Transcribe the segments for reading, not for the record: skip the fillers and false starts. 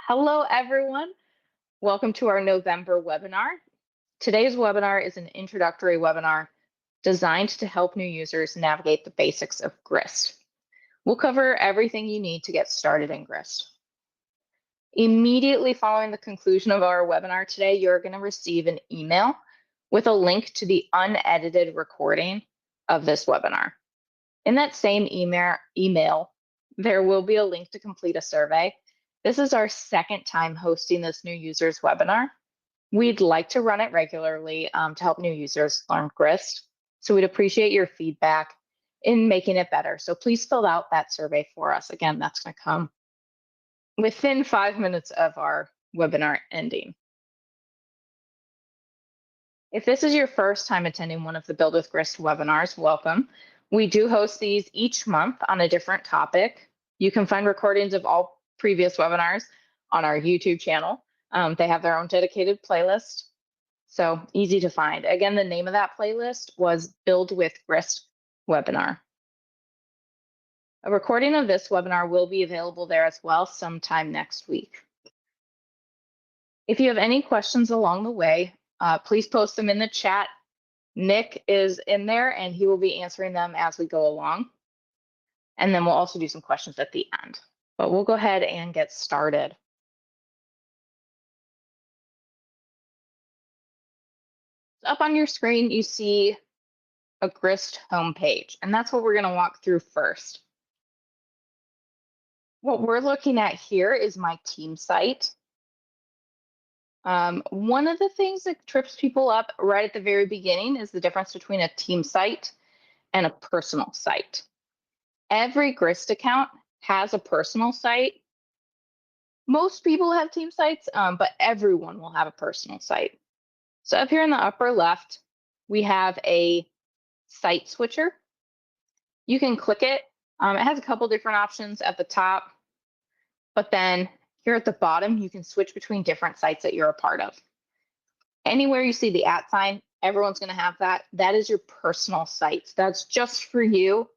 Hello, everyone. Welcome to our November webinar. Today's webinar is an introductory webinar designed to help new users navigate the basics of Grist. We'll cover everything you need to get started in Grist. Immediately following the conclusion of our webinar today, you're going to receive an email with a link to the unedited recording of this webinar. In that same email, there will be a link to complete a survey. This is our second time hosting this new users webinar. We'd like to run it regularly to help new users learn Grist. So we'd appreciate your feedback in making it better. So please fill out that survey for us. Again, that's going to come within 5 minutes of our webinar ending. If this is your first time attending one of the Build with Grist webinars, welcome. We do host these each month on a different topic. You can find recordings of all previous webinars on our YouTube channel. They have their own dedicated playlist, so easy to find. Again, the name of that playlist was Build with Grist webinar. A recording of this webinar will be available there as well sometime next week. If you have any questions along the way, please post them in the chat. Nick is in there and he will be answering them as we go along. And then we'll also do some questions at the end. But we'll go ahead and get started. Up on your screen, you see a Grist homepage, and that's what we're going to walk through first. What we're looking at here is my team site. One of the things that trips people up right at the very beginning is the difference between a team site and a personal site. Every Grist account has a personal site. Most people have team sites, but everyone will have a personal site. So up here in the upper left, we have a site switcher. You can click it. It has a couple different options at the top, but then here at the bottom, you can switch between different sites that you're a part of. Anywhere you see the @ sign, everyone's going to have that. That is your personal site. That's just for you.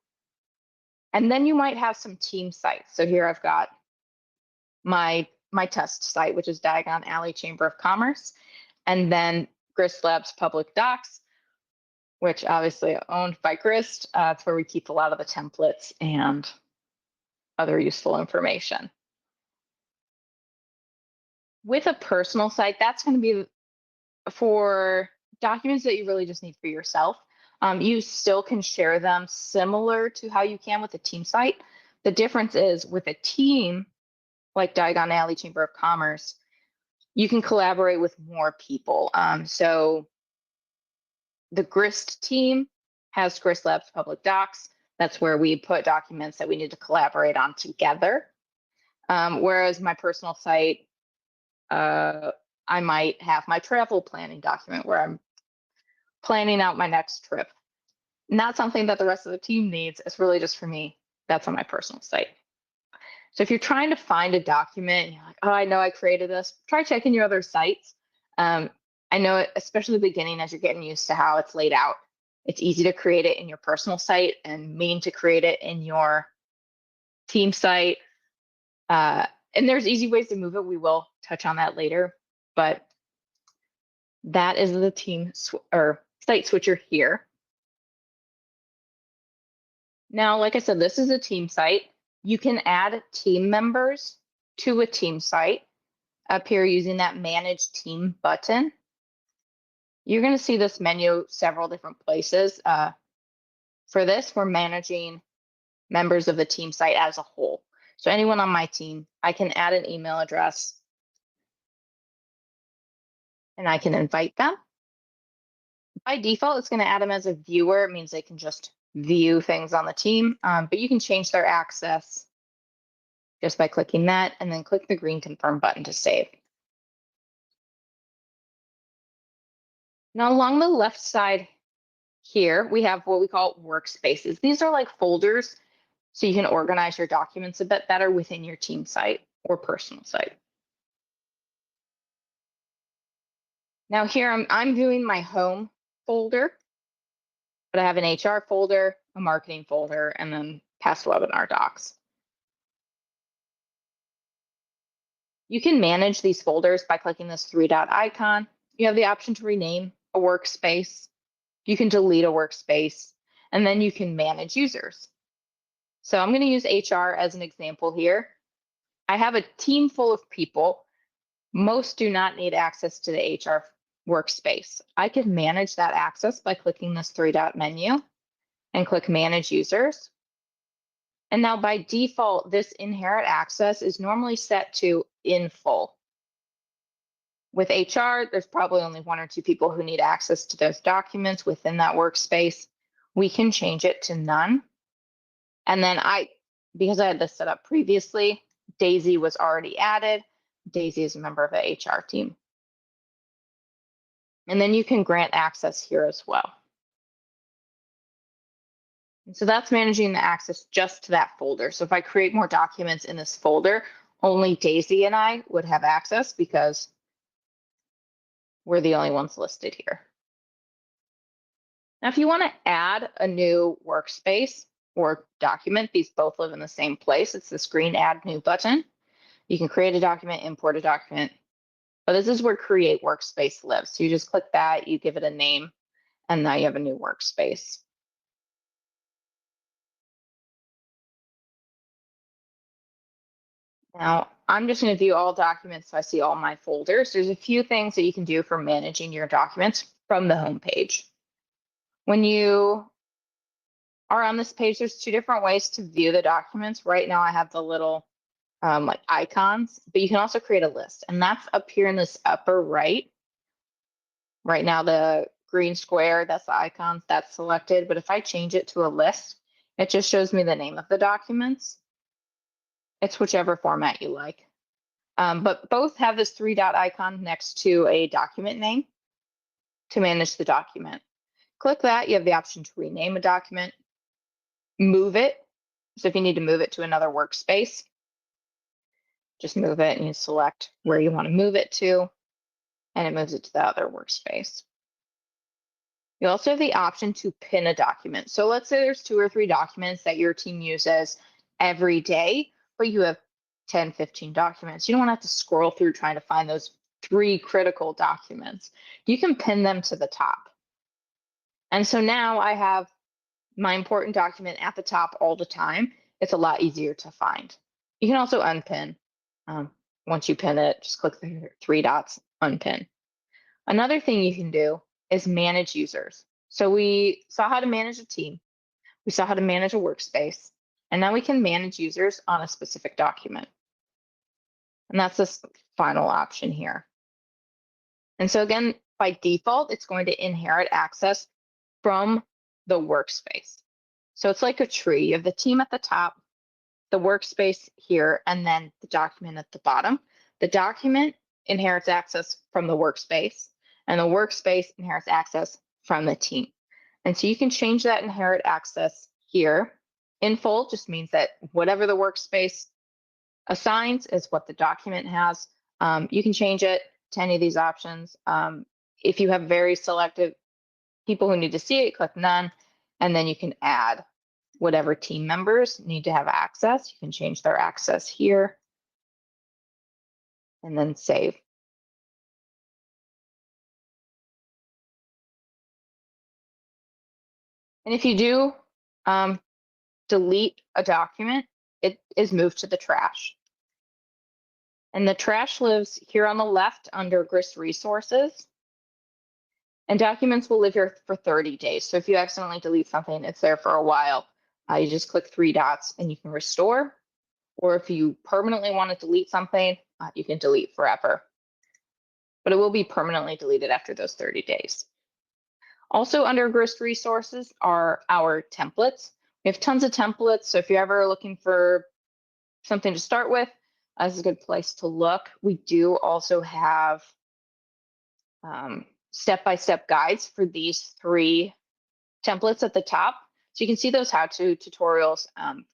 And then you might have some team sites. So here I've got my test site, which is Diagon Alley Chamber of Commerce, and then Grist Labs Public Docs, which obviously are owned by Grist. It's where we keep a lot of the templates and other useful information. With a personal site, that's going to be for documents that you really just need for yourself. You still can share them similar to how you can with a team site. The difference is with a team, like Diagon Alley Chamber of Commerce, you can collaborate with more people. So the Grist team has Grist Labs Public Docs. That's where we put documents that we need to collaborate on together. Whereas my personal site, I might have my travel planning document where I'm planning out my next trip. Not something that the rest of the team needs. It's really just for me. That's on my personal site. So if you're trying to find a document and you're like, oh, I know I created this, try checking your other sites. I know, especially the beginning, as you're getting used to how it's laid out, it's easy to create it in your personal site and mean to create it in your team site. And there's easy ways to move it. We will touch on that later, but that is the team or site switcher here. Now, like I said, this is a team site. You can add team members to a team site up here using that Manage Team button. You're going to see this menu several different places. For this, we're managing members of the team site as a whole. So anyone on my team, I can add an email address and I can invite them. By default, it's going to add them as a viewer. It means they can just view things on the team, but you can change their access just by clicking that and then click the green confirm button to save. Now along the left side here, we have what we call workspaces. These are like folders, so you can organize your documents a bit better within your team site or personal site. Now here I'm doing my home folder, but I have an HR folder, a marketing folder, and then past webinar docs. You can manage these folders by clicking this three-dot icon. You have the option to rename a workspace. You can delete a workspace, and then you can manage users. So I'm going to use HR as an example here. I have a team full of people. Most do not need access to the HR workspace. I can manage that access by clicking this three-dot menu and click Manage Users. And now by default, this inherit access is normally set to in full. With HR, there's probably only one or two people who need access to those documents within that workspace. We can change it to none. And then because I had this set up previously, Daisy was already added. Daisy is a member of the HR team. And then you can grant access here as well. And so that's managing the access just to that folder. So if I create more documents in this folder, only Daisy and I would have access because we're the only ones listed here. Now, if you want to add a new workspace or document, these both live in the same place. It's this green Add New button. You can create a document, import a document, but this is where Create Workspace lives. So you just click that, you give it a name, and now you have a new workspace. Now, I'm just going to view all documents so I see all my folders. There's a few things that you can do for managing your documents from the home page. When you are on this page, there's two different ways to view the documents. Right now, I have the little like icons, but you can also create a list, and that's up here in this upper right. Right now, the green square, that's the icons, that's selected. But if I change it to a list, it just shows me the name of the documents. It's whichever format you like. But both have this three-dot icon next to a document name to manage the document. Click that, you have the option to rename a document, move it. So if you need to move it to another workspace, just move it and you select where you want to move it to, and it moves it to the other workspace. You also have the option to pin a document. So let's say there's 2 or 3 documents that your team uses every day, but you have 10, 15 documents. You don't want to have to scroll through trying to find those 3 critical documents. You can pin them to the top. And so now I have my important document at the top all the time. It's a lot easier to find. You can also unpin. Once you pin it, just click the 3 dots, unpin. Another thing you can do is manage users. So we saw how to manage a team. We saw how to manage a workspace. And now we can manage users on a specific document. And that's this final option here. And so again, by default, it's going to inherit access from the workspace. So it's like a tree. You have the team at the top, the workspace here, and then the document at the bottom. The document inherits access from the workspace, and the workspace inherits access from the team. And so you can change that inherit access here. In full just means that whatever the workspace assigns is what the document has. You can change it to any of these options. If you have very selective people who need to see it, click none, and then you can add whatever team members need to have access. You can change their access here and then save. And if you do delete a document, it is moved to the trash. And the trash lives here on the left under Grist Resources. And documents will live here for 30 days. So if you accidentally delete something, it's there for a while. You just click 3 dots and you can restore. Or if you permanently want to delete something, you can delete forever. But it will be permanently deleted after those 30 days. Also under Grist Resources are our templates. We have tons of templates. So if you're ever looking for something to start with, this is a good place to look. We do also have step-by-step guides for these 3 templates at the top. So you can see those how-to tutorials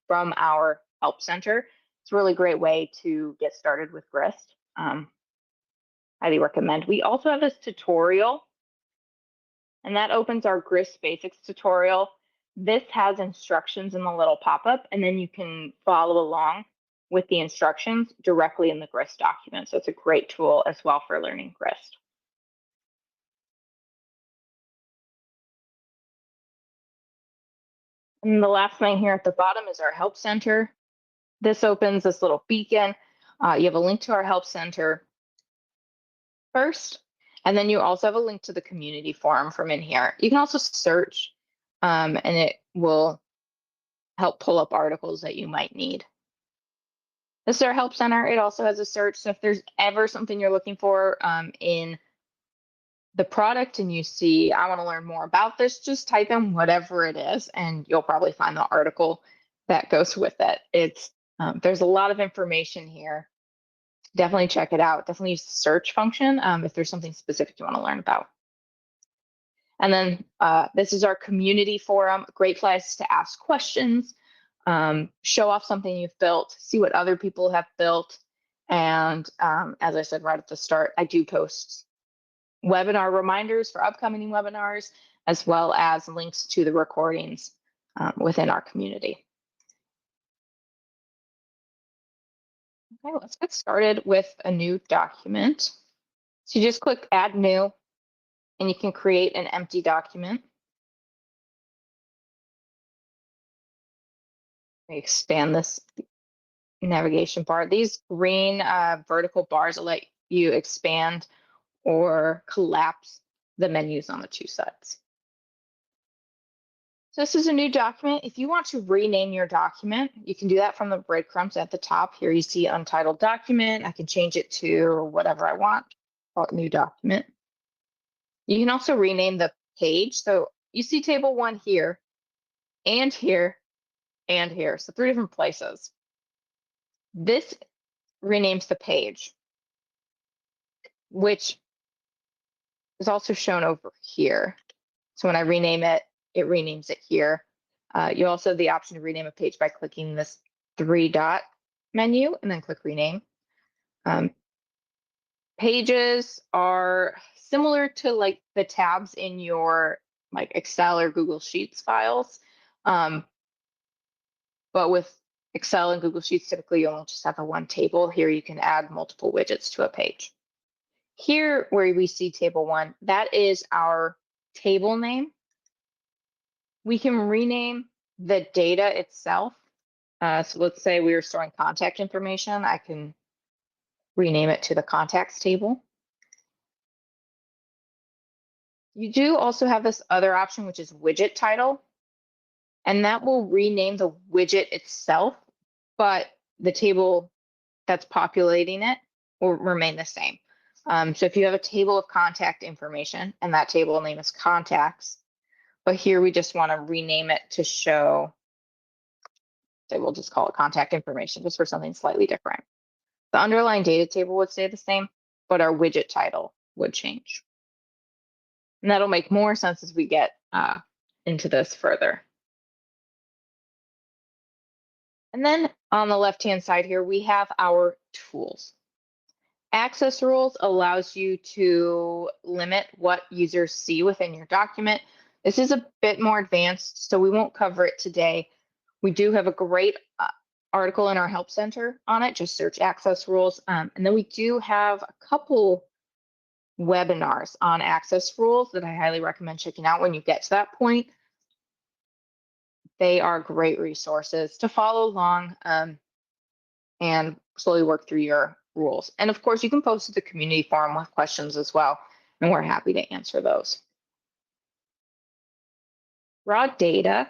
from our help center. It's a really great way to get started with Grist. Highly recommend. We also have this tutorial, and that opens our Grist Basics tutorial. This has instructions in the little pop-up, and then you can follow along with the instructions directly in the Grist document. So it's a great tool as well for learning Grist. And the last thing here at the bottom is our Help Center. This opens this little beacon. You have a link to our Help Center first, and then you also have a link to the community forum from in here. You can also search, and it will help pull up articles that you might need. This is our Help Center. It also has a search, so if there's ever something you're looking for in the product and you see, I want to learn more about this, just type in whatever it is, and you'll probably find the article that goes with it. It's there's a lot of information here. Definitely check it out. Definitely use the search function if there's something specific you want to learn about. And then this is our community forum, great place to ask questions, show off something you've built, see what other people have built. And as I said right at the start, I do post webinar reminders for upcoming webinars, as well as links to the recordings within our community. Okay, let's get started with a new document. So you just click Add New, and you can create an empty document. Expand this navigation bar. These green vertical bars will let you expand or collapse the menus on the two sides. So this is a new document. If you want to rename your document, you can do that from the breadcrumbs at the top. Here you see Untitled Document. I can change it to whatever I want, call it New Document. You can also rename the page. So you see Table 1 here, and here, and here. So 3 different places. This renames the page, which is also shown over here. So when I rename it, it renames it here. You also have the option to rename a page by clicking this 3-dot menu and then click rename. Pages are similar to like the tabs in your like Excel or Google Sheets files. But with Excel and Google Sheets, typically you only just have a one table. Here you can add multiple widgets to a page. Here where we see table 1, that is our table name. We can rename the data itself. So let's say we were storing contact information. I can rename it to the contacts table. You do also have this other option, which is widget title, and that will rename the widget itself, but the table that's populating it will remain the same. So if you have a table of contact information and that table name is contacts, but here we just want to rename it to show, so we'll just call it contact information just for something slightly different. The underlying data table would stay the same, but our widget title would change. And that'll make more sense as we get into this further. And then on the left-hand side here, we have our tools. Access rules allows you to limit what users see within your document. This is a bit more advanced, so we won't cover it today. We do have a great article in our Help Center on it, just search access rules. And then we do have a couple webinars on access rules that I highly recommend checking out when you get to that point. They are great resources to follow along and slowly work through your rules. And of course, you can post to the community forum with questions as well, and we're happy to answer those. Raw data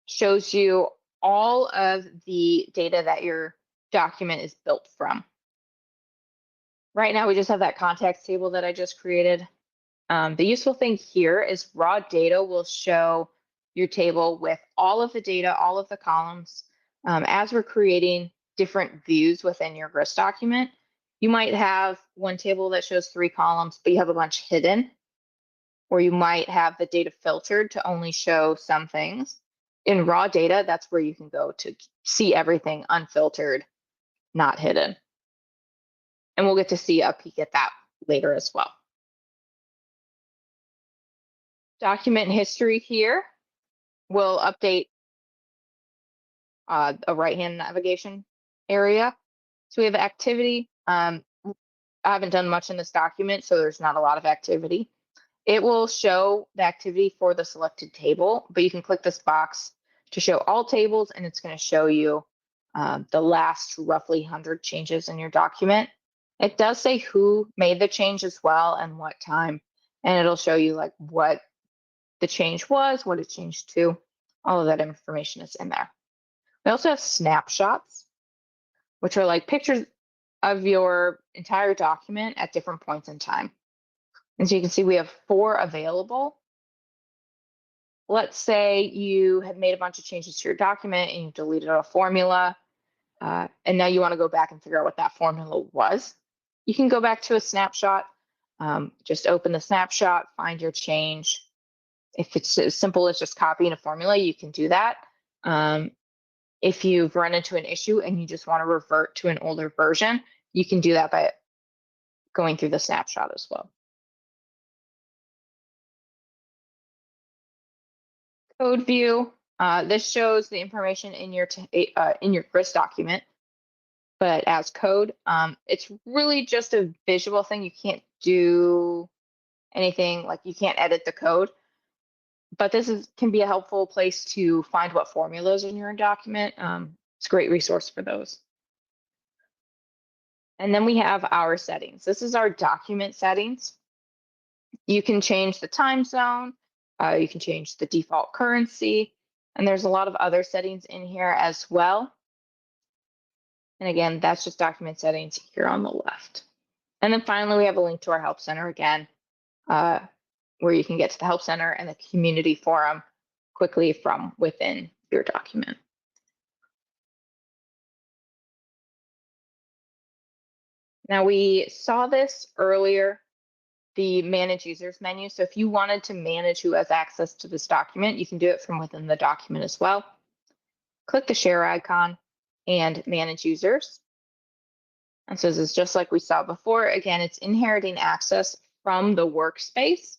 shows you all of the data that your document is built from. Right now, we just have that contacts table that I just created. The useful thing here is raw data will show your table with all of the data, all of the columns. As we're creating different views within your Grist document, you might have one table that shows 3 columns, but you have a bunch hidden. Or you might have the data filtered to only show some things. In raw data, that's where you can go to see everything unfiltered, not hidden. And we'll get to see a peek at that later as well. Document history here will update a right-hand navigation area. So we have activity. I haven't done much in this document, so there's not a lot of activity. It will show the activity for the selected table, but you can click this box to show all tables, and it's going to show you the last roughly 100 changes in your document. It does say who made the change as well and what time, and it'll show you like what the change was, what it changed to. All of that information is in there. We also have snapshots, which are like pictures of your entire document at different points in time. And so you can see we have 4 available. Let's say you have made a bunch of changes to your document and you've deleted a formula, and now you want to go back and figure out what that formula was. You can go back to a snapshot, just open the snapshot, find your change. If it's as simple as just copying a formula, you can do that. If you've run into an issue and you just want to revert to an older version, you can do that by going through the snapshot as well. Code view. This shows the information in your Grist document, but as code. It's really just a visual thing. You can't do anything, like you can't edit the code. But this can be a helpful place to find what formulas in your document. It's a great resource for those. And then we have our settings. This is our document settings. You can change the time zone. You can change the default currency. And there's a lot of other settings in here as well. And again, that's just document settings here on the left. And then finally, we have a link to our Help Center again, where you can get to the Help Center and the community forum quickly from within your document. Now, we saw this earlier, the Manage Users menu. So if you wanted to manage who has access to this document, you can do it from within the document as well. Click the share icon and Manage Users. And so this is just like we saw before. Again, it's inheriting access from the workspace,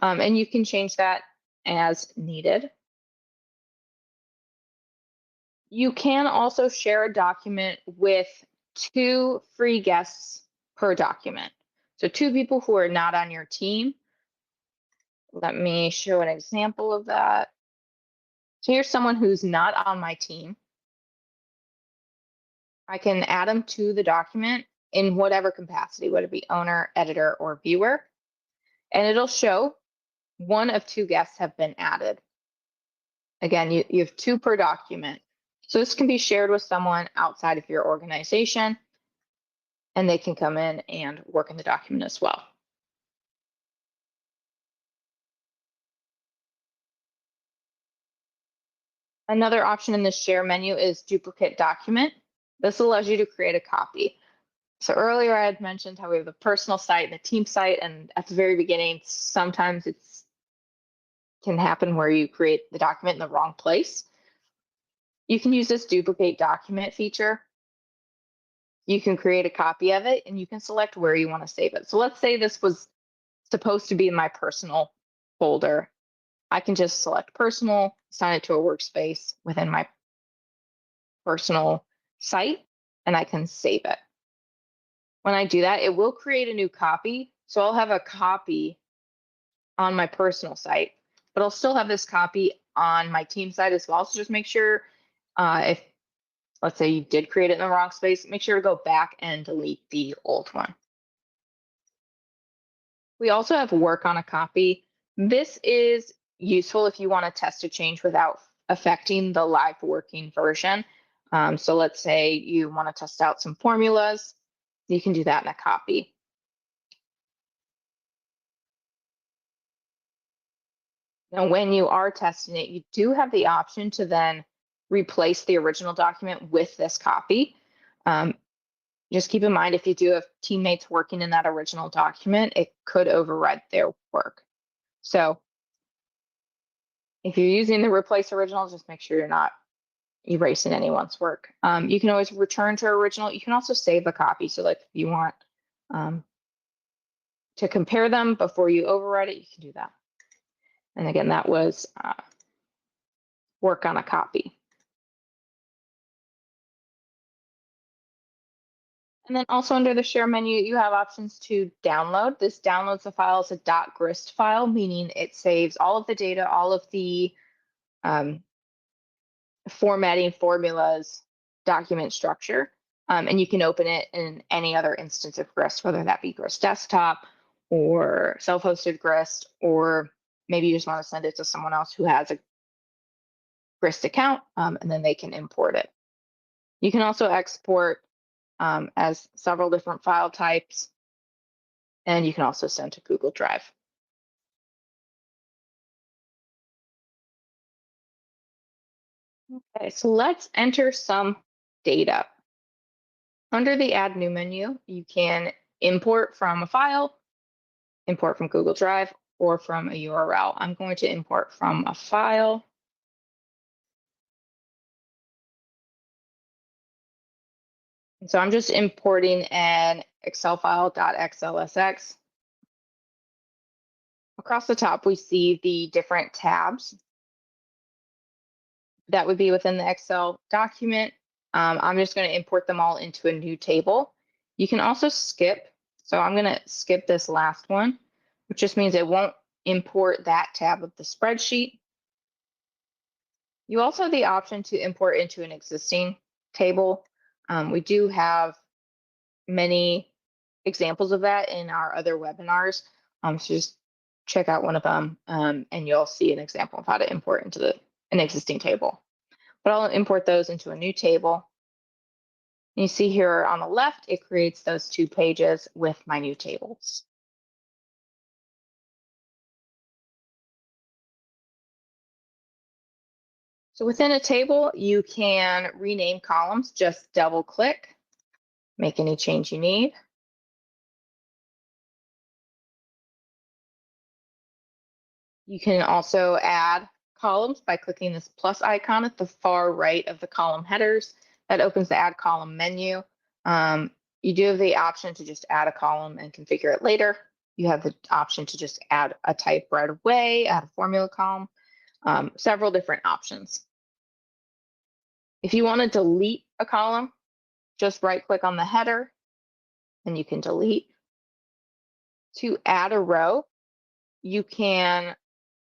and you can change that as needed. You can also share a document with 2 free guests per document. So 2 people who are not on your team. Let me show an example of that. So here's someone who's not on my team. I can add them to the document in whatever capacity, whether it be owner, editor, or viewer. And it'll show 1 of 2 guests have been added. Again, you have 2 per document. So this can be shared with someone outside of your organization, and they can come in and work in the document as well. Another option in the share menu is duplicate document. This allows you to create a copy. So earlier I had mentioned how we have the personal site and the team site, and at the very beginning, sometimes it can happen where you create the document in the wrong place. You can use this duplicate document feature. You can create a copy of it, and you can select where you want to save it. So let's say this was supposed to be in my personal folder. I can just select personal, assign it to a workspace within my personal site, and I can save it. When I do that, it will create a new copy. So I'll have a copy on my personal site, but I'll still have this copy on my team site as well. So just make sure if, let's say you did create it in the wrong space, make sure to go back and delete the old one. We also have work on a copy. This is useful if you want to test a change without affecting the live working version. So let's say you want to test out some formulas, you can do that in a copy. Now, when you are testing it, you do have the option to then replace the original document with this copy. Just keep in mind, if you do have teammates working in that original document, it could override their work. So if you're using the replace original, just make sure you're not erasing anyone's work. You can always return to original. You can also save a copy. So like if you want to compare them before you override it, you can do that. And again, that was work on a copy. And then also under the share menu, you have options to download. This downloads the file as a .grist file, meaning it saves all of the data, all of the formatting formulas, document structure, and you can open it in any other instance of Grist, whether that be Grist Desktop or self-hosted Grist, or maybe you just want to send it to someone else who has a Grist account, and then they can import it. You can also export as several different file types, and you can also send to Google Drive. Okay, so let's enter some data. Under the Add New menu, you can import from a file, import from Google Drive, or from a URL. I'm going to import from a file. And so I'm just importing an Excel file, .xlsx. Across the top, we see the different tabs that would be within the Excel document. I'm just going to import them all into a new table. You can also skip. So I'm going to skip this last one, which just means it won't import that tab of the spreadsheet. You also have the option to import into an existing table. We do have many examples of that in our other webinars. So just check out one of them and you'll see an example of how to import into an existing table. But I'll import those into a new table. You see here on the left, it creates those 2 pages with my new tables. So within a table, you can rename columns. Just double click, make any change you need. You can also add columns by clicking this plus icon at the far right of the column headers. That opens the Add Column menu. You do have the option to just add a column and configure it later. You have the option to just add a type right away, add a formula column, several different options. If you want to delete a column, just right click on the header and you can delete. To add a row, you can,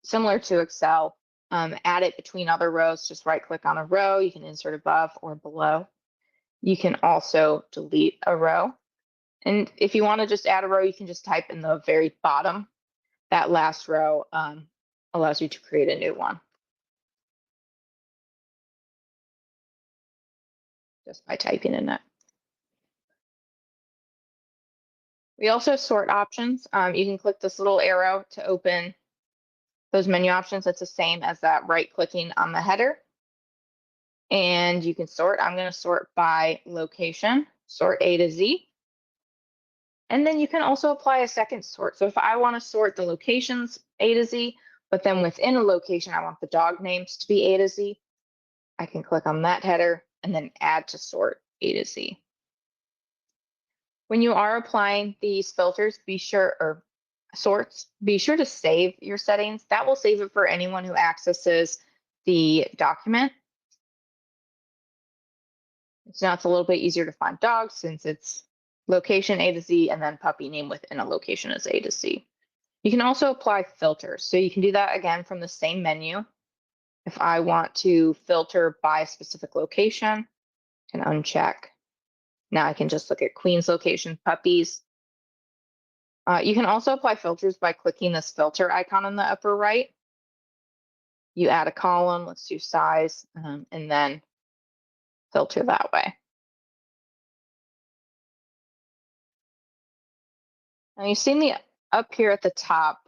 similar to Excel, add it between other rows. Just right click on a row. You can insert above or below. You can also delete a row. And if you want to just add a row, you can just type in the very bottom. That last row allows you to create a new one just by typing in it. We also have sort options. You can click this little arrow to open those menu options. That's the same as that right clicking on the header. And you can sort. I'm going to sort by location, sort A to Z. And then you can also apply a second sort. So if I want to sort the locations A to Z, but then within a location, I want the dog names to be A to Z, I can click on that header and then add to sort A to Z. When you are applying these filters, be sure to save your settings. That will save it for anyone who accesses the document. So now it's a little bit easier to find dogs since it's location A to Z and then puppy name within a location is A to Z. You can also apply filters. So you can do that again from the same menu. If I want to filter by a specific location, I can uncheck. Now I can just look at Queen's location, puppies. You can also apply filters by clicking this filter icon in the upper right. You add a column, let's do size, and then filter that way. Now you've seen the up here at the top,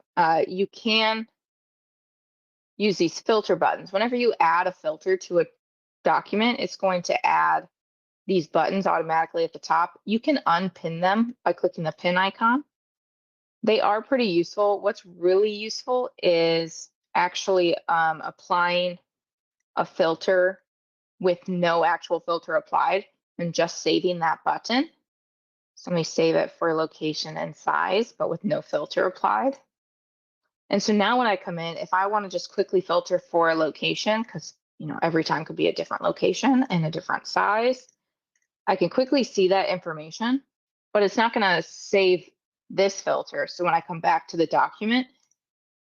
you can use these filter buttons. Whenever you add a filter to a document, it's going to add these buttons automatically at the top. You can unpin them by clicking the pin icon. They are pretty useful. What's really useful is actually applying a filter with no actual filter applied and just saving that button. So let me save it for location and size, but with no filter applied. And so now when I come in, if I want to just quickly filter for a location, because every time could be a different location and a different size, I can quickly see that information, but it's not going to save this filter. So when I come back to the document,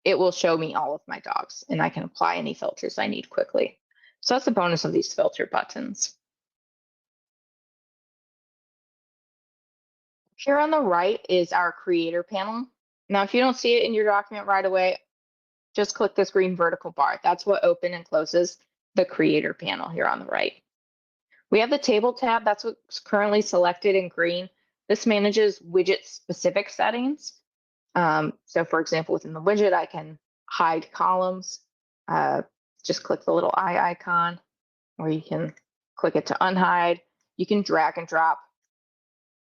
it will show me all of my dogs and I can apply any filters I need quickly. So that's the bonus of these filter buttons. Here on the right is our creator panel. Now, if you don't see it in your document right away, just click this green vertical bar. That's what opens and closes the creator panel here on the right. We have the table tab. That's what's currently selected in green. This manages widget specific settings. So for example, within the widget, I can hide columns. Just click the little eye icon, or you can click it to unhide. You can drag and drop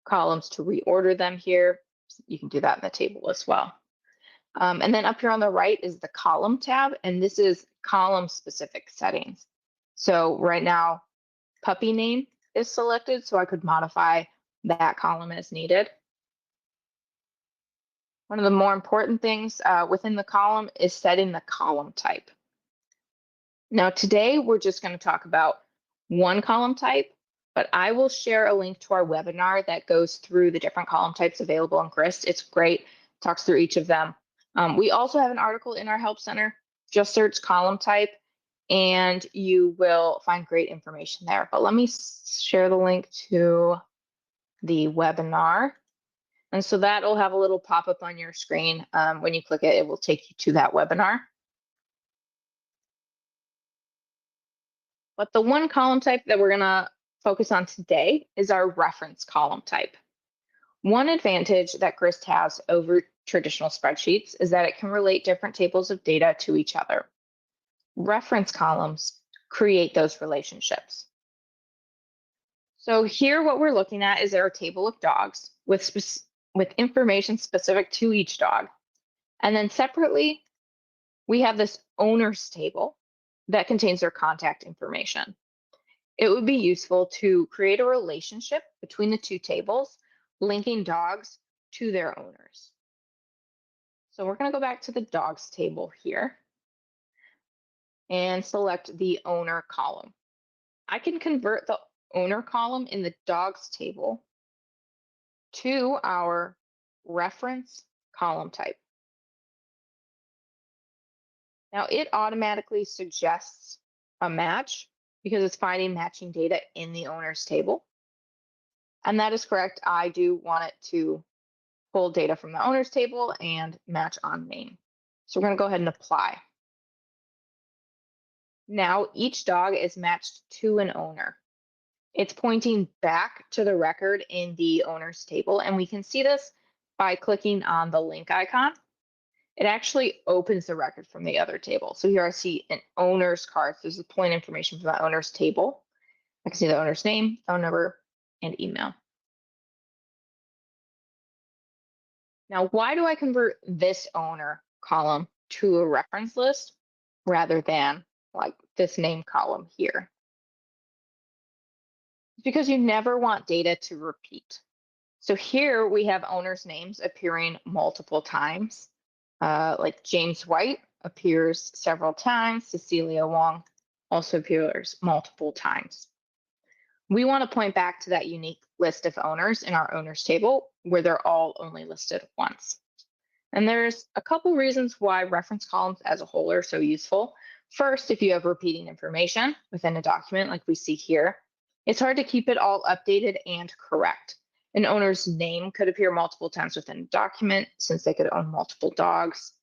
columns to reorder them here. You can do that in the table as well. And then up here on the right is the column tab, and this is column specific settings. So right now, puppy name is selected, so I could modify that column as needed. One of the more important things within the column is setting the column type. Now today, we're just going to talk about one column type, but I will share a link to our webinar that goes through the different column types available in Grist. It's great, talks through each of them. We also have an article in our Help Center. Just search column type and you will find great information there. But let me share the link to the webinar. And so that will have a little pop-up on your screen. When you click it, it will take you to that webinar. But the one column type that we're going to focus on today is our reference column type. One advantage that Grist has over traditional spreadsheets is that it can relate different tables of data to each other. Reference columns create those relationships. So here what we're looking at is our table of dogs with information specific to each dog. And then separately, we have this owners table that contains their contact information. It would be useful to create a relationship between the two tables, linking dogs to their owners. So we're going to go back to the dogs table here and select the owner column. I can convert the owner column in the dogs table to our reference column type. Now it automatically suggests a match because it's finding matching data in the owners table. And that is correct. I do want it to pull data from the owners table and match on name. So we're going to go ahead and apply. Now each dog is matched to an owner. It's pointing back to the record in the owners table, and we can see this by clicking on the link icon. It actually opens the record from the other table. So here I see an owner's card. So this is pulling information from the owner's table. I can see the owner's name, phone number, and email. Now, why do I convert this owner column to a reference list rather than like this name column here? Because you never want data to repeat. So here we have owners' names appearing multiple times. Like James White appears several times. Cecilia Wong also appears multiple times. We want to point back to that unique list of owners in our owners table where they're all only listed once. And there's a couple reasons why reference columns as a whole are so useful. First, if you have repeating information within a document like we see here, it's hard to keep it all updated and correct. An owner's name could appear multiple times within a document since they could own multiple dogs.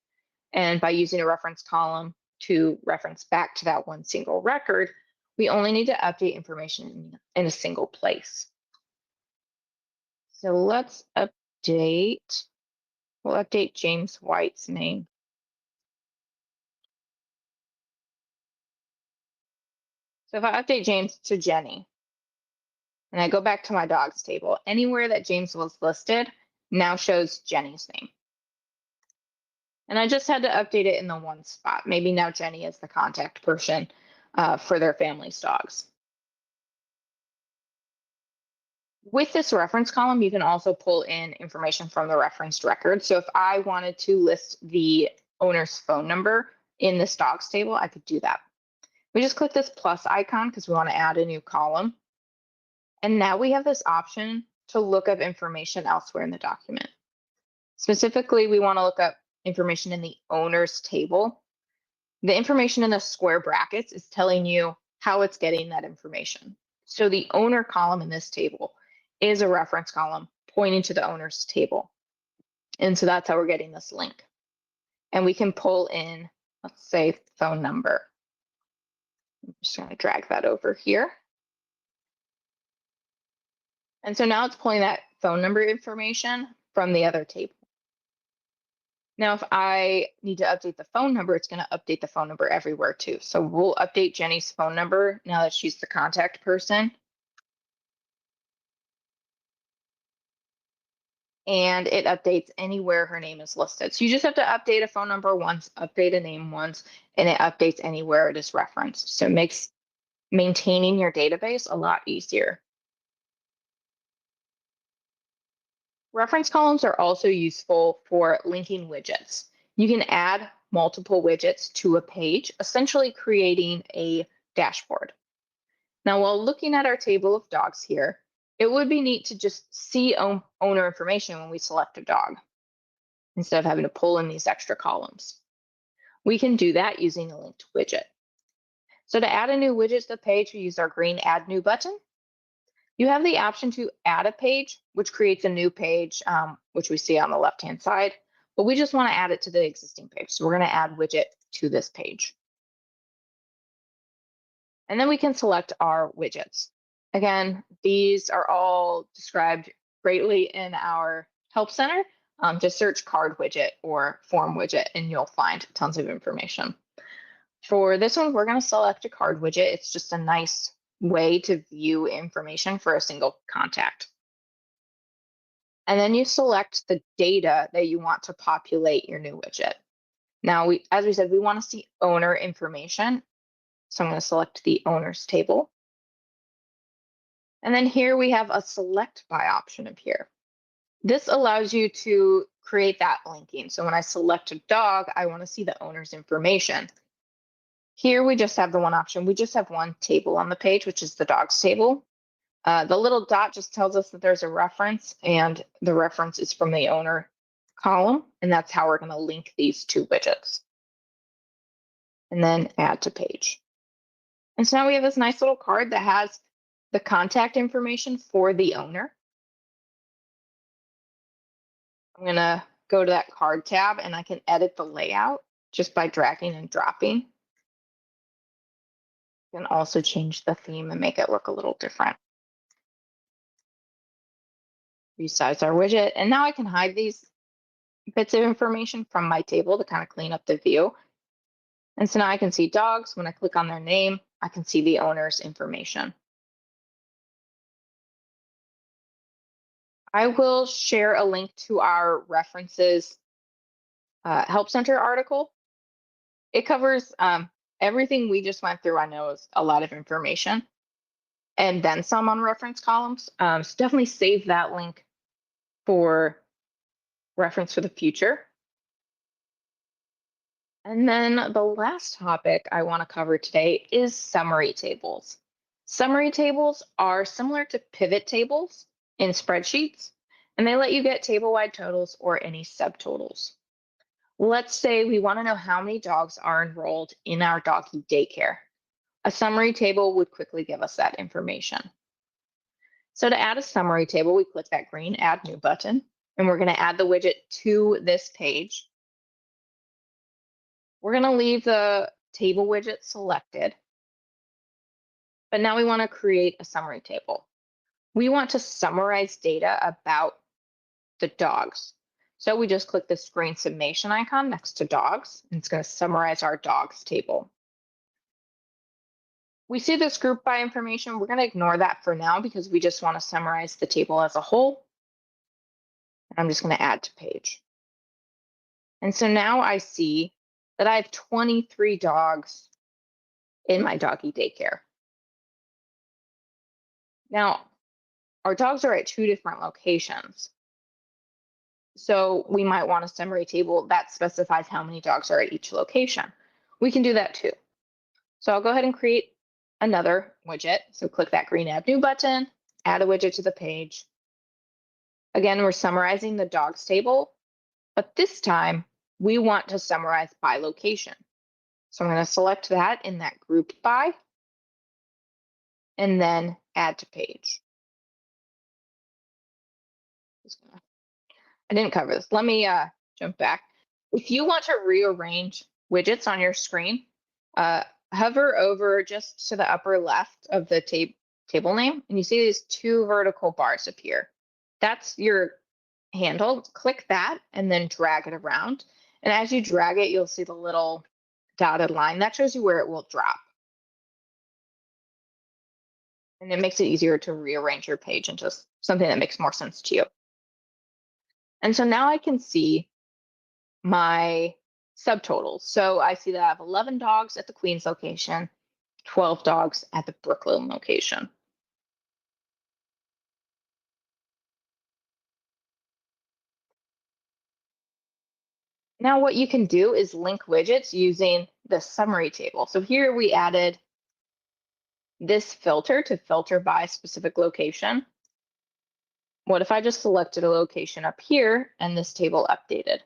And by using a reference column to reference back to that one single record, we only need to update information in a single place. So let's update. We'll update James White's name. So if I update James to Jenny, and I go back to my dogs table, anywhere that James was listed now shows Jenny's name. And I just had to update it in the one spot. Maybe now Jenny is the contact person for their family's dogs. With this reference column, you can also pull in information from the referenced record. So if I wanted to list the owner's phone number in this dogs table, I could do that. We just click this plus icon because we want to add a new column. And now we have this option to look up information elsewhere in the document. Specifically, we want to look up information in the owner's table. The information in the square brackets is telling you how it's getting that information. So the owner column in this table is a reference column pointing to the owner's table. And so that's how we're getting this link. And we can pull in, let's say, phone number. I'm just going to drag that over here. And so now it's pulling that phone number information from the other table. Now, if I need to update the phone number, it's going to update the phone number everywhere too. So we'll update Jenny's phone number now that she's the contact person. And it updates anywhere her name is listed. So you just have to update a phone number once, update a name once, and it updates anywhere it is referenced. So it makes maintaining your database a lot easier. Reference columns are also useful for linking widgets. You can add multiple widgets to a page, essentially creating a dashboard. Now, while looking at our table of dogs here, it would be neat to just see owner information when we select a dog, instead of having to pull in these extra columns. We can do that using a linked widget. So to add a new widget to the page, we use our green Add New button. You have the option to add a page, which creates a new page, which we see on the left-hand side, but we just want to add it to the existing page. So we're going to add widget to this page. And then we can select our widgets. Again, these are all described greatly in our Help Center. Just search card widget or form widget and you'll find tons of information. For this one, we're going to select a card widget. It's just a nice way to view information for a single contact. And then you select the data that you want to populate your new widget. Now, as we said, we want to see owner information. So I'm going to select the owner's table. And then here we have a select by option up here. This allows you to create that linking. So when I select a dog, I want to see the owner's information. Here we just have the one option. We just have one table on the page, which is the dogs table. The little dot just tells us that there's a reference, and the reference is from the owner column, and that's how we're going to link these two widgets. And then add to page. And so now we have this nice little card that has the contact information for the owner. I'm going to go to that card tab, and I can edit the layout just by dragging and dropping. You can also change the theme and make it look a little different. Resize our widget, and now I can hide these bits of information from my table to kind of clean up the view. And so now I can see dogs. When I click on their name, I can see the owner's information. I will share a link to our references Help Center article. It covers everything we just went through. I know is a lot of information, and then some on reference columns. So definitely save that link for reference for the future. And then the last topic I want to cover today is summary tables. Summary tables are similar to pivot tables in spreadsheets, and they let you get table-wide totals or any subtotals. Let's say we want to know how many dogs are enrolled in our doggy daycare. A summary table would quickly give us that information. So to add a summary table, we click that green Add New button, and we're going to add the widget to this page. We're going to leave the table widget selected, but now we want to create a summary table. We want to summarize data about the dogs. So we just click this green summation icon next to dogs, and it's going to summarize our dogs table. We see this group by information. We're going to ignore that for now because we just want to summarize the table as a whole. And I'm just going to add to page. And so now I see that I have 23 dogs in my doggy daycare. Now, our dogs are at 2 different locations. So we might want a summary table that specifies how many dogs are at each location. We can do that too. So I'll go ahead and create another widget. So click that green Add New button, add a widget to the page. Again, we're summarizing the dogs table, but this time we want to summarize by location. So I'm going to select that in that group by, and then add to page. I didn't cover this. Let me jump back. If you want to rearrange widgets on your screen, hover over just to the upper left of the table name, and you see these two vertical bars appear. That's your handle. Click that and then drag it around. And as you drag it, you'll see the little dotted line. That shows you where it will drop. And it makes it easier to rearrange your page into something that makes more sense to you. And so now I can see my subtotals. So I see that I have 11 dogs at the Queens location, 12 dogs at the Brooklyn location. Now what you can do is link widgets using the summary table. So here we added this filter to filter by specific location. What if I just selected a location up here and this table updated?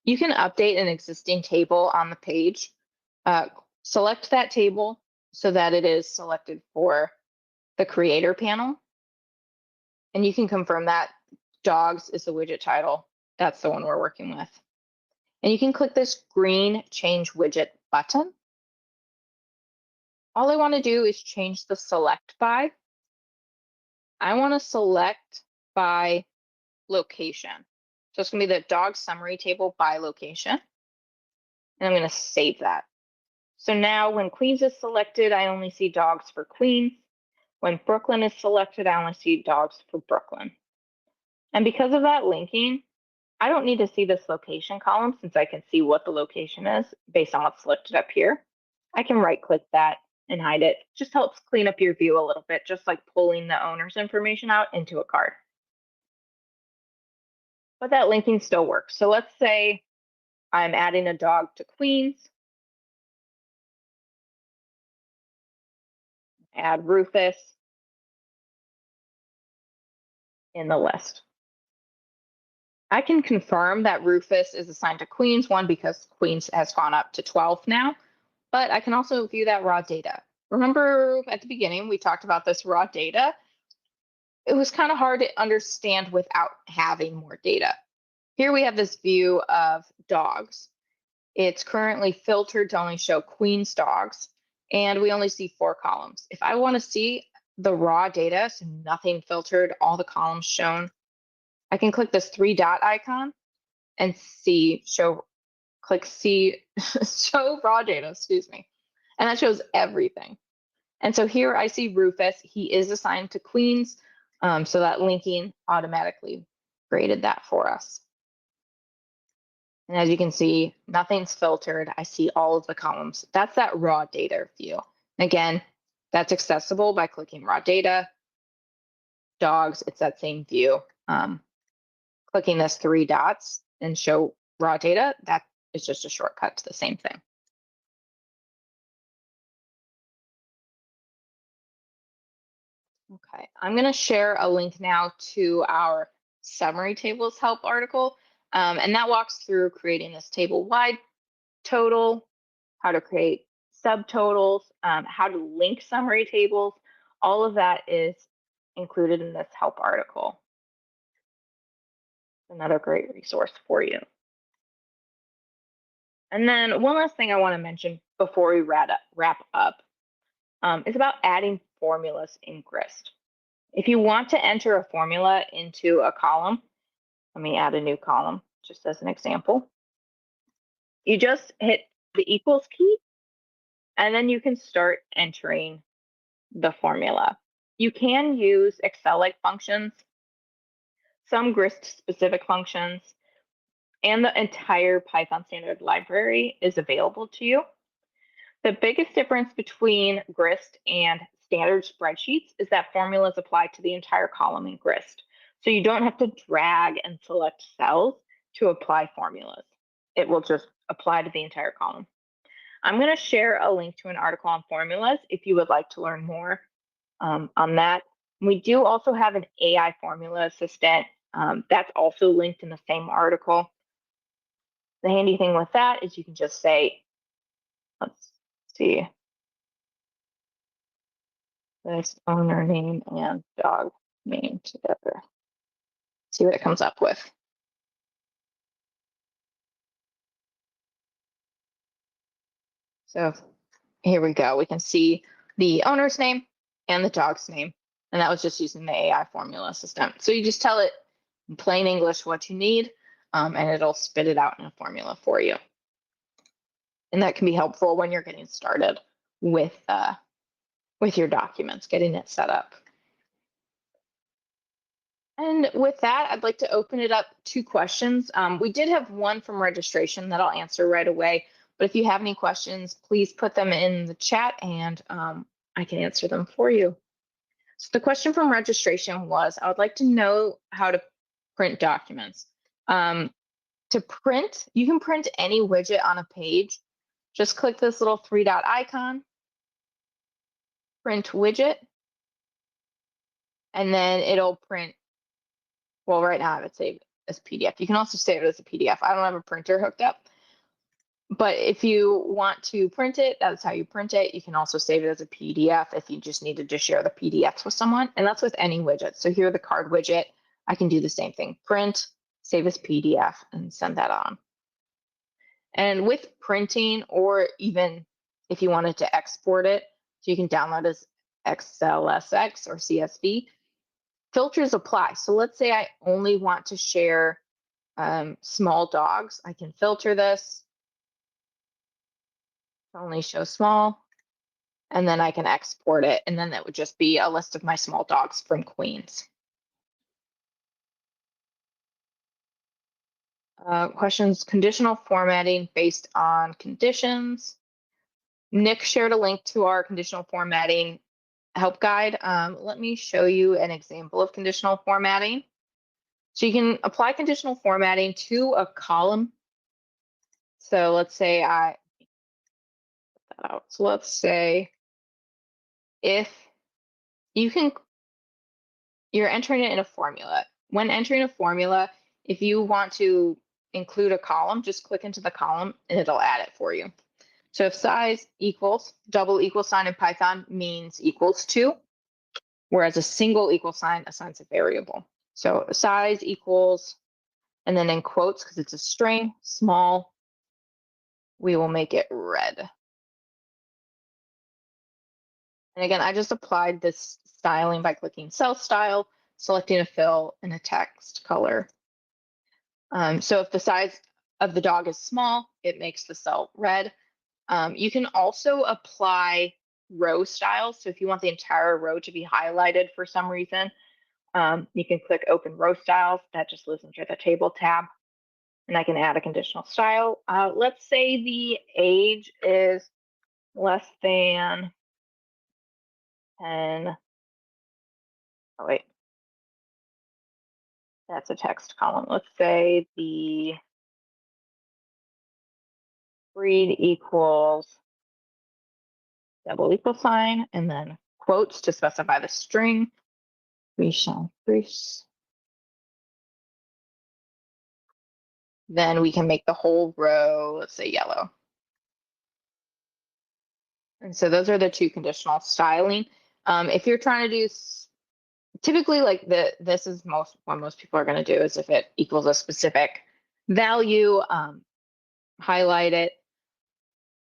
You can update an existing table on the page. Select that table so that it is selected for the creator panel. And you can confirm that dogs is the widget title. That's the one we're working with. And you can click this green change widget button. All I want to do is change the select by. I want to select by location. So it's going to be the dog summary table by location. And I'm going to save that. So now when Queens is selected, I only see dogs for Queens. When Brooklyn is selected, I only see dogs for Brooklyn. And because of that linking, I don't need to see this location column since I can see what the location is based on what's selected up here. I can right click that and hide it. Just helps clean up your view a little bit, just like pulling the owner's information out into a card. But that linking still works. So let's say I'm adding a dog to Queens. Add Rufus in the list. I can confirm that Rufus is assigned to Queens, one, because Queens has gone up to 12 now, but I can also view that raw data. Remember at the beginning, we talked about this raw data. It was kind of hard to understand without having more data. Here we have this view of dogs. It's currently filtered to only show Queens dogs, and we only see 4 columns. If I want to see the raw data, so nothing filtered, all the columns shown, I can click this 3 dot icon and click see, show raw data, excuse me. And that shows everything. And so here I see Rufus, he is assigned to Queens. So that linking automatically graded that for us. And as you can see, nothing's filtered. I see all of the columns. That's that raw data view. Again, that's accessible by clicking raw data, dogs, it's that same view. Clicking this 3 dots and show raw data, that is just a shortcut to the same thing. Okay, I'm going to share a link now to our summary tables help article, and that walks through creating this table-wide total, how to create subtotals, how to link summary tables. All of that is included in this help article. Another great resource for you. And then one last thing I want to mention before we wrap up is about adding formulas in Grist. If you want to enter a formula into a column, let me add a new column just as an example. You just hit the equals key, and then you can start entering the formula. You can use Excel-like functions, some Grist-specific functions, and the entire Python standard library is available to you. The biggest difference between Grist and standard spreadsheets is that formulas apply to the entire column in Grist. So you don't have to drag and select cells to apply formulas. It will just apply to the entire column. I'm going to share a link to an article on formulas if you would like to learn more on that. We do also have an AI formula assistant. That's also linked in the same article. The handy thing with that is you can just say, let's see, this owner name and dog name together. See what it comes up with. So here we go. We can see the owner's name and the dog's name. And that was just using the AI formula assistant. So you just tell it in plain English what you need, and it'll spit it out in a formula for you. And that can be helpful when you're getting started with your documents, getting it set up. And with that, I'd like to open it up to questions. We did have one from registration that I'll answer right away. But if you have any questions, please put them in the chat and I can answer them for you. So the question from registration was, I would like to know how to print documents. To print, you can print any widget on a page. Just click this little 3-dot icon, print widget, and then it'll print. Well, right now I have it saved as PDF. You can also save it as a PDF. I don't have a printer hooked up. But if you want to print it, that's how you print it. You can also save it as a PDF if you just needed to share the PDFs with someone. And that's with any widget. So here, the card widget, I can do the same thing. Print, save as PDF, and send that on. And with printing, or even if you wanted to export it, so you can download as XLSX or CSV, filters apply. So let's say I only want to share small dogs. I can filter this. Only show small, and then I can export it, and then that would just be a list of my small dogs from Queens. Questions, conditional formatting based on conditions. Nick shared a link to our conditional formatting help guide. Let me show you an example of conditional formatting. So you can apply conditional formatting to a column. So let's say So let's say if you're entering it in a formula. When entering a formula, if you want to include a column, just click into the column and it'll add it for you. So if size equals, double equal sign in Python means equals to, whereas a single equal sign assigns a variable. So size equals, and then in quotes, because it's a string, small, we will make it red. And again, I just applied this styling by clicking cell style, selecting a fill and a text color. So if the size of the dog is small, it makes the cell red. You can also apply row styles. So if you want the entire row to be highlighted for some reason, you can click open row styles. That just lives under the table tab. And I can add a conditional style. Let's say the age is less than 10. Oh, wait. That's a text column. Let's say the breed equals double equal sign, and then quotes to specify the string. Grist. Then we can make the whole row, let's say yellow. And so those are the two conditional styling. If you're trying to do, typically like this is what most people are going to do is if it equals a specific value, highlight it.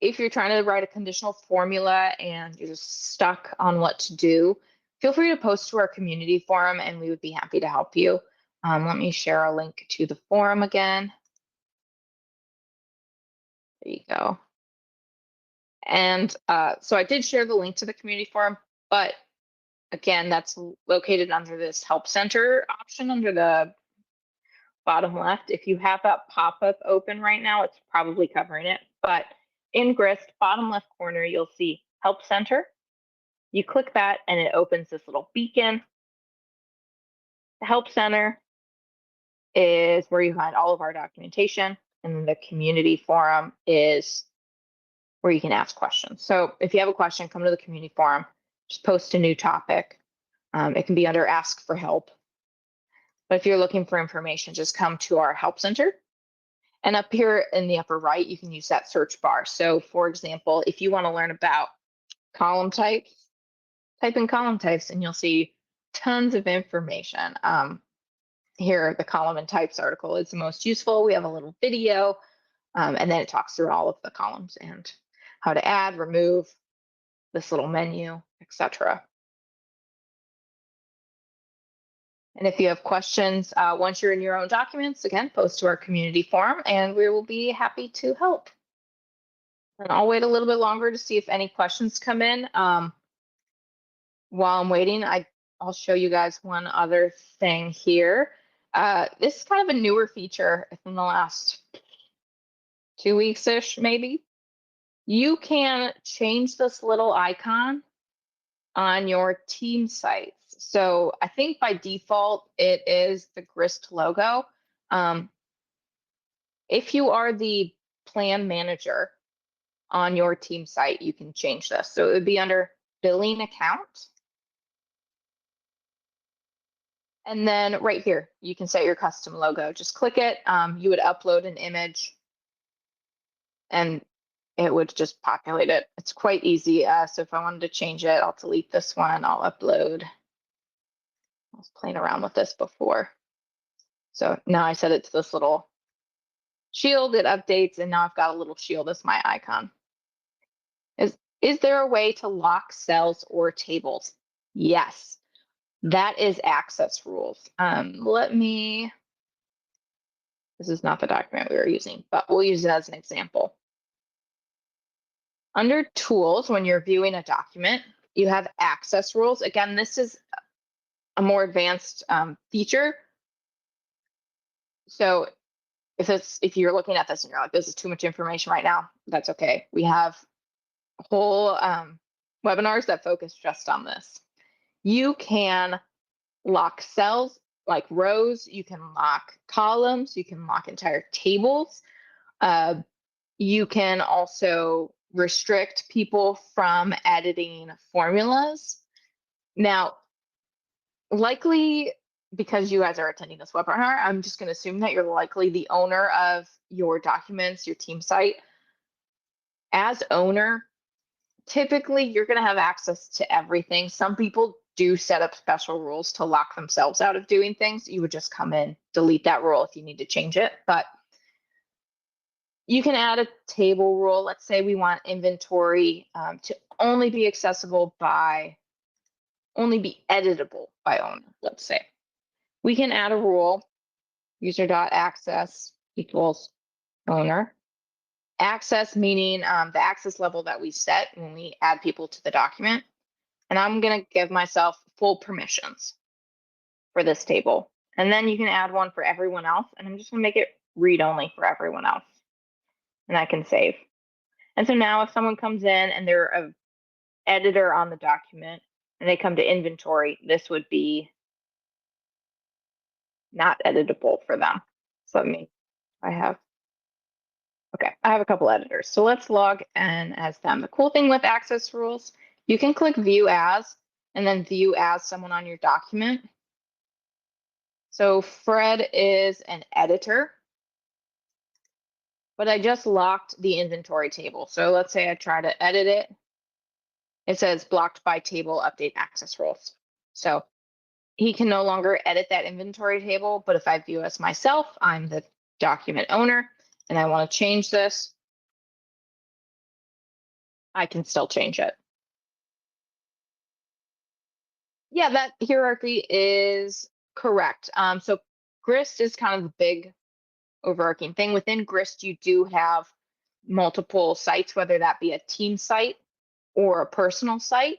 If you're trying to write a conditional formula and you're just stuck on what to do, feel free to post to our community forum and we would be happy to help you. Let me share a link to the forum again. There you go. And so I did share the link to the community forum, but again, that's located under this help center option under the bottom left. If you have that pop-up open right now, it's probably covering it. But in Grist, bottom left corner, you'll see help center. You click that and it opens this little beacon. The help center is where you find all of our documentation, and then the community forum is where you can ask questions. So if you have a question, come to the community forum, just post a new topic, It can be under ask for help. But if you're looking for information, just come to our help center. And up here in the upper right, you can use that search bar. So for example, if you want to learn about column types, type in column types and you'll see tons of information. Here, the column and types article is the most useful. We have a little video, and then it talks through all of the columns and how to add, remove, this little menu, etc. And if you have questions, once you're in your own documents, again, post to our community forum and we will be happy to help. And I'll wait a little bit longer to see if any questions come in. While I'm waiting, I'll show you guys one other thing here. This is kind of a newer feature in the last 2 weeks-ish, maybe. You can change this little icon on your team sites. So I think by default, it is the Grist logo. If you are the plan manager on your team site, you can change this. So it would be under billing account. And then right here, you can set your custom logo. Just click it. You would upload an image and it would just populate it. It's quite easy. So if I wanted to change it, I'll delete this one. I'll upload. I was playing around with this before. So now I set it to this little shield. It updates, and now I've got a little shield as my icon. Is there a way to lock cells or tables? Yes. That is access rules. This is not the document we were using, but we'll use it as an example. Under tools, when you're viewing a document, you have access rules. Again, this is a more advanced feature. So if you're looking at this and you're like, this is too much information right now, that's okay. We have whole webinars that focus just on this. You can lock cells like rows, you can lock columns, you can lock entire tables. You can also restrict people from editing formulas. Now, likely because you guys are attending this webinar, I'm just going to assume that you're likely the owner of your documents, your team site. As owner, typically you're going to have access to everything. Some people do set up special rules to lock themselves out of doing things. You would just come in, delete that rule if you need to change it. But you can add a table rule. Let's say we want inventory to only be accessible by, only be editable by owner, let's say. We can add a rule, user.access equals owner. Access meaning the access level that we set when we add people to the document. And I'm going to give myself full permissions for this table. And then you can add one for everyone else. And I'm just going to make it read only for everyone else. And I can save. And so now if someone comes in and they're an editor on the document and they come to inventory, this would be not editable for them. So I have a couple editors. So let's log in as them. The cool thing with access rules, you can click view as and then view as someone on your document. So Fred is an editor, but I just locked the inventory table. So let's say I try to edit it. It says blocked by table update access rules. So he can no longer edit that inventory table, but if I view as myself, I'm the document owner and I want to change this, I can still change it. Yeah, that hierarchy is correct. So Grist is kind of the big overarching thing. Within Grist, you do have multiple sites, whether that be a team site or a personal site.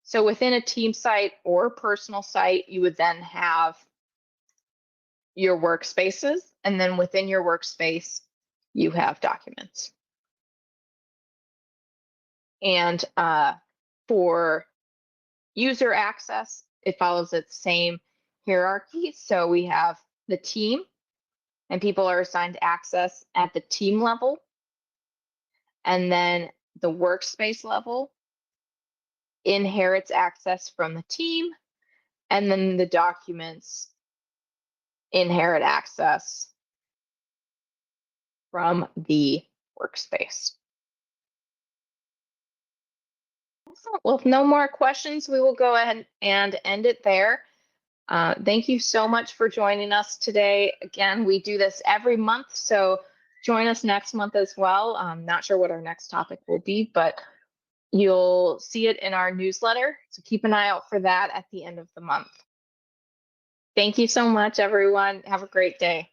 So within a team site or a personal site, you would then have your workspaces, and then within your workspace, you have documents. And for user access, it follows its same hierarchy. So we have the team, and people are assigned access at the team level, and then the workspace level, inherits access from the team, and then the documents inherit access from the workspace. Well, if no more questions, we will go ahead and end it there. Thank you so much for joining us today. Again, we do this every month, so join us next month as well. I'm not sure what our next topic will be, but you'll see it in our newsletter, so keep an eye out for that at the end of the month. Thank you so much, everyone. Have a great day.